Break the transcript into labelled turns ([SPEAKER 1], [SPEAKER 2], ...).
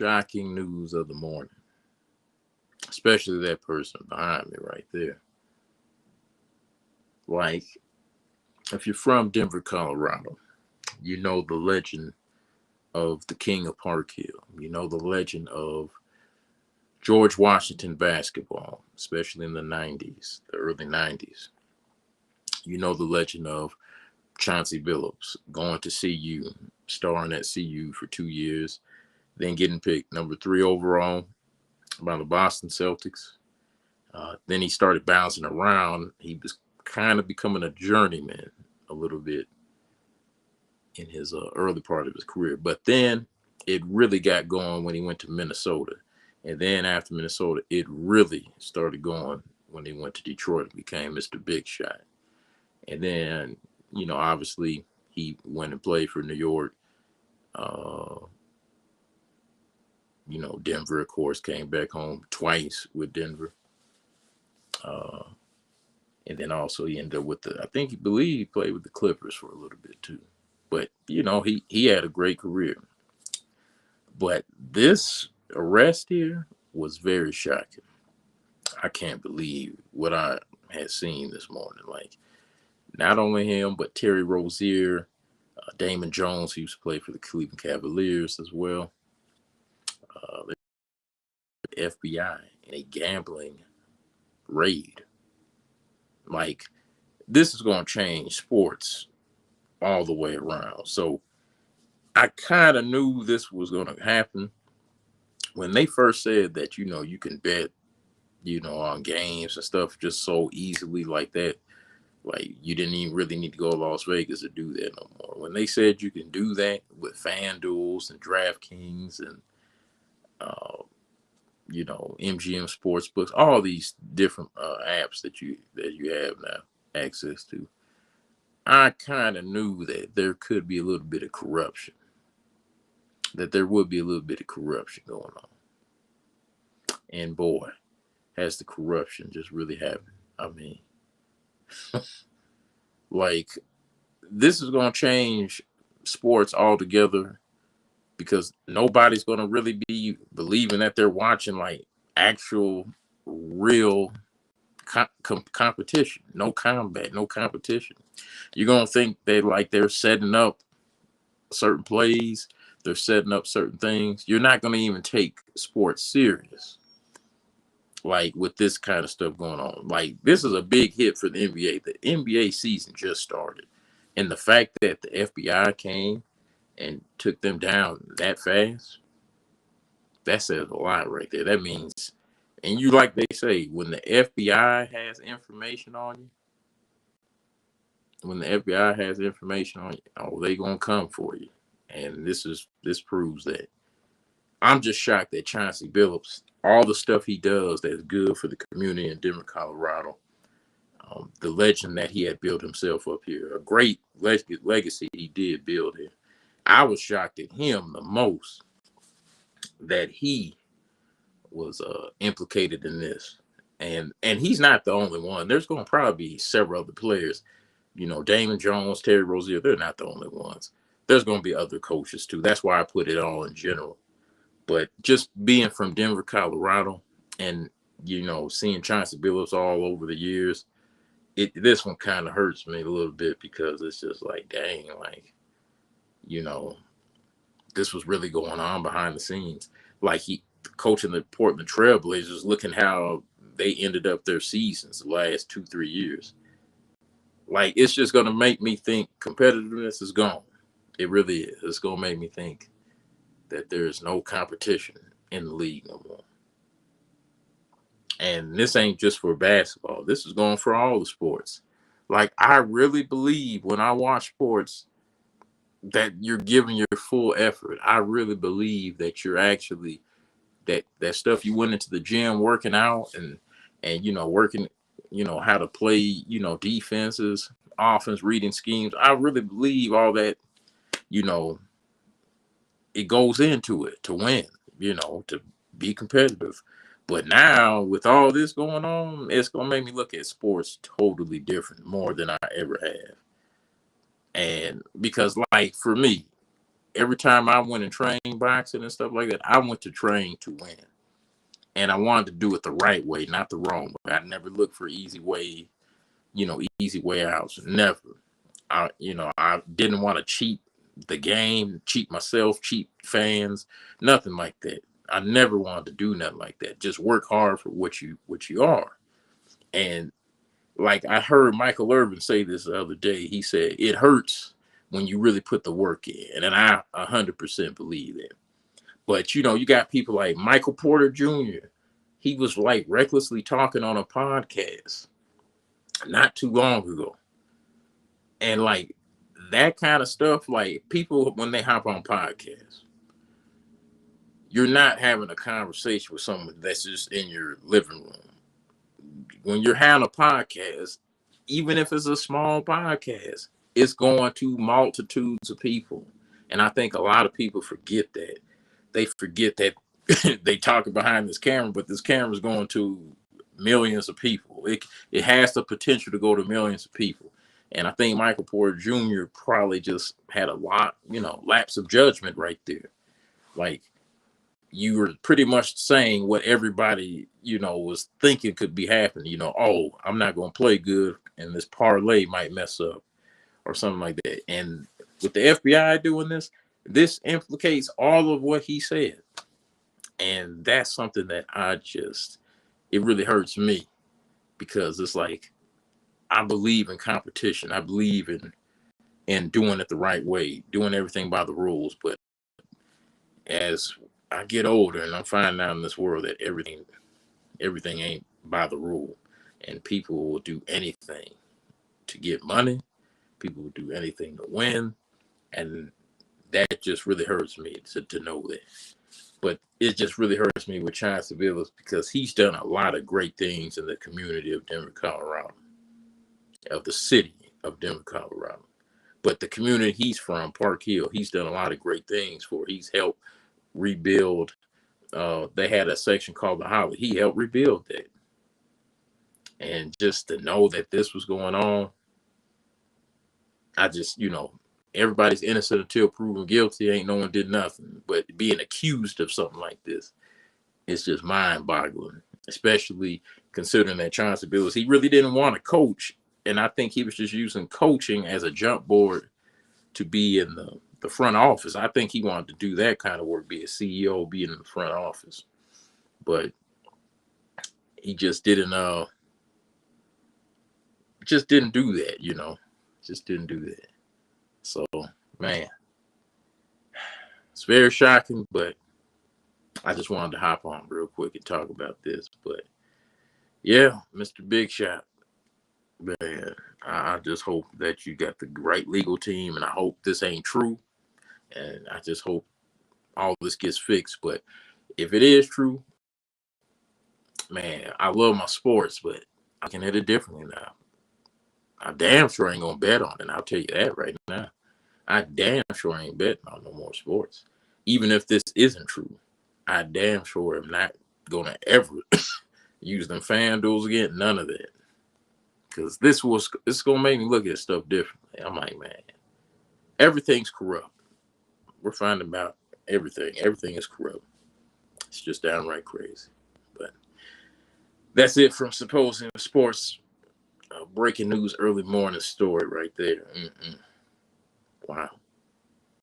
[SPEAKER 1] shocking news of the morning, especially that person behind me right there. Like, if you're from Denver, Colorado, you know the legend of the King of Park Hill. You know the legend of George Washington basketball, especially in the 90s, the early 90s. You know the legend of Chauncey Billups going to CU, starring at CU for 2 years, then getting picked number 3 overall by the Boston Celtics. Then he started bouncing around. He was kind of becoming a journeyman a little bit in his early part of his career. But then it really got going when he went to Minnesota. And then after Minnesota, it really started going when he went to Detroit and became Mr. Big Shot. And then, obviously he went and played for New York. Uh, Denver, of course, came back home twice with Denver. Uh, and then also he ended up with I think he played with the Clippers for a little bit too. But, he had a great career. But this arrest here was very shocking. I can't believe what I had seen this morning. Like, not only him, but Terry Rozier, Damon Jones, who used to play for the Cleveland Cavaliers as well. The FBI in a gambling raid. Like, this is going to change sports all the way around. So I kind of knew this was going to happen when they first said that, you can bet, on games and stuff just so easily like that. Like, you didn't even really need to go to Las Vegas to do that no more. When they said you can do that with FanDuels and DraftKings and, MGM Sportsbooks, all these different apps that you have now access to, I kind of knew that there could be a little bit of corruption. That there would be a little bit of corruption going on. And boy, has the corruption just really happened. I mean, like, this is going to change sports altogether because nobody's going to really be believing that they're watching like actual, real competition. No combat, no competition. You're going to think they're setting up certain plays, they're setting up certain things. You're not going to even take sports serious. Like, with this kind of stuff going on. Like, this is a big hit for the NBA. The NBA season just started. And the fact that the FBI came and took them down that fast, that says a lot right there. That means, and like they say, when the FBI has information on you, oh, they gonna come for you. And this proves that. I'm just shocked that Chauncey Billups, all the stuff he does that's good for the community in Denver, Colorado, the legend that he had built himself up here, a great legacy he did build here. I was shocked at him the most that he was implicated in this. And he's not the only one. There's going to probably be several other players. Damon Jones, Terry Rozier, they're not the only ones. There's going to be other coaches too. That's why I put it all in general. But just being from Denver, Colorado, and, seeing Chauncey Billups all over the years, this one kind of hurts me a little bit because it's just like, dang, like, this was really going on behind the scenes. Like, he coaching the Portland Trailblazers, looking how they ended up their seasons the last 2-3 years. Like, it's just going to make me think competitiveness is gone. It really is. It's going to make me think that there's no competition in the league no more. And this ain't just for basketball. This is going for all the sports. Like, I really believe when I watch sports that you're giving your full effort. I really believe that you're actually that stuff you went into the gym working out and working, how to play, defenses, offense, reading schemes. I really believe all that, it goes into it to win, to be competitive. But now with all this going on, it's going to make me look at sports totally different, more than I ever have. And because, like, for me, every time I went and trained boxing and stuff like that, I went to train to win. And I wanted to do it the right way, not the wrong way. I never looked for easy way, easy way outs. Never. I didn't want to cheat the game, cheat myself, cheat fans, nothing like that. I never wanted to do nothing like that. Just work hard for what you are. And like I heard Michael Irvin say this the other day, he said it hurts when you really put the work in, and I 100% believe that. But you got people like Michael Porter Jr. He was like recklessly talking on a podcast not too long ago, and like that kind of stuff. Like people when they hop on podcasts, you're not having a conversation with someone that's just in your living room. When you're having a podcast, even if it's a small podcast, it's going to multitudes of people. And I think a lot of people forget that. They forget that they talking behind this camera, but this camera is going to millions of people. It has the potential to go to millions of people. And I think Michael Porter Jr. probably just had a lot, lapse of judgment right there. Like you were pretty much saying what everybody, was thinking could be happening. Oh, I'm not going to play good and this parlay might mess up or something like that. And with the FBI doing this implicates all of what he said. And that's something that it really hurts me because it's like, I believe in competition. I believe in doing it the right way, doing everything by the rules. But as I get older and I'm finding out in this world that everything ain't by the rule, and people will do anything to get money. People will do anything to win, and that just really hurts me to know that. But it just really hurts me with Chance Villas because he's done a lot of great things in the community of Denver, Colorado, of the city of Denver, Colorado. But the community he's from, Park Hill, he's done a lot of great things for. He's helped rebuild. They had a section called the Holly. He helped rebuild that. And just to know that this was going on, I just, everybody's innocent until proven guilty. Ain't no one did nothing. But being accused of something like this, it's just mind-boggling, especially considering that Chauncey Billups, he really didn't want to coach. And I think he was just using coaching as a jump board to be in the front office. I think he wanted to do that kind of work, be a CEO, be in the front office. But he just didn't do that, just didn't do that. So, man, it's very shocking, but I just wanted to hop on real quick and talk about this. But yeah, Mr. Big Shot, man, I just hope that you got the right legal team, and I hope this ain't true. And I just hope all this gets fixed. But if it is true, man, I love my sports, but I can hit it differently now. I damn sure ain't gonna bet on it. I'll tell you that right now. I damn sure ain't betting on no more sports. Even if this isn't true, I damn sure am not gonna ever use them FanDuels again. None of that. Because it's gonna make me look at stuff differently. I'm like, man, everything's corrupt. We're finding about everything. Everything is corrupt. It's just downright crazy. But that's it from Supposing Sports. Breaking news early morning story right there. Wow.